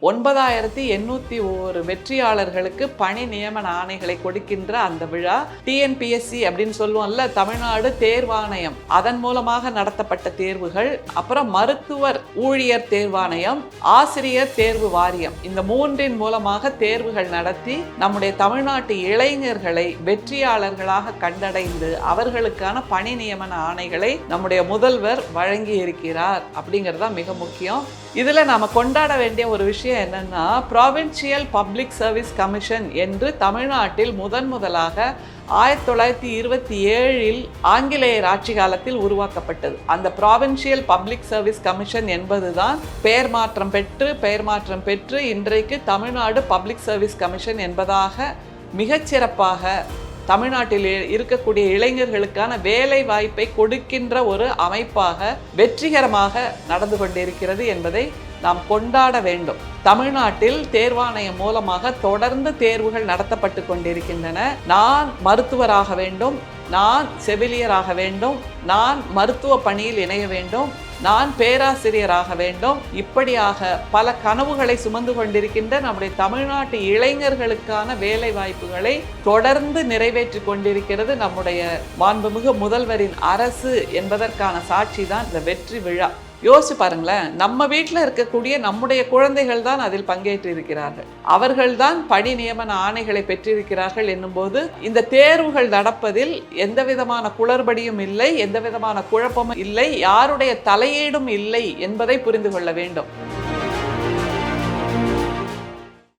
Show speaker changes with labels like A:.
A: 9801 வெற்றியாளர்களுக்கு பணி நியமன ஆணைகளை கொடுக்கின்ற அந்த விழா டிஎன்பிஎஸ்சி அப்படின்னு சொல்லுவோம்ல, தமிழ்நாடு தேர்வாணையம், அதன் மூலமாக நடத்தப்பட்ட தேர்வுகள், அப்புறம் மருத்துவர் ஊழியர் தேர்வாணையம், ஆசிரியர் தேர்வு வாரியம், இந்த மூன்றின் மூலமாக தேர்வுகள் நடத்தி நம்முடைய தமிழ்நாட்டு இளைஞர்களை வெற்றியாளர்களாக கண்டடைந்து அவர்களுக்கான பணி நியமன ஆணைகளை நம்முடைய முதல்வர் வழங்கி இருக்கிறார். அப்படிங்கிறது தான் மிக முக்கியம். இதுல நாம கொண்டாட வேண்டிய ஒரு விஷயம் என்னன்னா, ப்ராவின்சியல் பப்ளிக் சர்வீஸ் கமிஷன் என்று தமிழ்நாட்டில் முதலாக 1927 ஆங்கிலேயர் ஆட்சி காலத்தில் உருவாக்கப்பட்டது. அந்த ப்ராவின்சியல் பப்ளிக் சர்வீஸ் கமிஷன் என்பதுதான் பெயர் மாற்றம் பெற்று இன்றைக்கு தமிழ்நாடு பப்ளிக் சர்வீஸ் கமிஷன் என்பதாக மிகச்சிறப்பாக தமிழ்நாட்டில் இருக்கக்கூடிய இளைஞர்களுக்கான வேலை வாய்ப்பை கொடுக்கின்ற ஒரு அமைப்பாக வெற்றிகரமாக நடந்து கொண்டிருக்கிறது என்பதை நாம் கொண்டாட வேண்டும். தமிழ்நாட்டில் தேர்வாணையம் மூலமாக தொடர்ந்து தேர்வுகள் நடத்தப்பட்டு கொண்டிருக்கின்றன. நான் மருத்துவராக வேண்டும், நான் செவிலியராக வேண்டும், நான் மருத்துவ பணியில் இணைய வேண்டும், நான் பேராசிரியராக வேண்டும், இப்படியாக பல கனவுகளை சுமந்து கொண்டிருக்கின்ற நம்முடைய தமிழ்நாட்டு இளைஞர்களுக்கான வேலை வாய்ப்புகளை தொடர்ந்து நிறைவேற்றி கொண்டிருக்கிறது நம்முடைய மாண்புமிகு முதல்வரின் அரசு என்பதற்கான சாட்சி தான் இந்த வெற்றி விழா. யோசிச்சு பாருங்களேன், நம்ம வீட்டில் இருக்கக்கூடிய நம்முடைய குழந்தைகள் தான் அதில் பங்கேற்று இருக்கிறார்கள், அவர்கள் தான் பணி நியமன ஆணைகளை பெற்றிருக்கிறார்கள் என்னும்போது இந்த தேர்வுகள் நடப்பதில் எந்த விதமான குளறுபடியும் இல்லை, எந்த விதமான குழப்பமும் இல்லை, யாருடைய தலையீடும் இல்லை என்பதை புரிந்து கொள்ள வேண்டும்.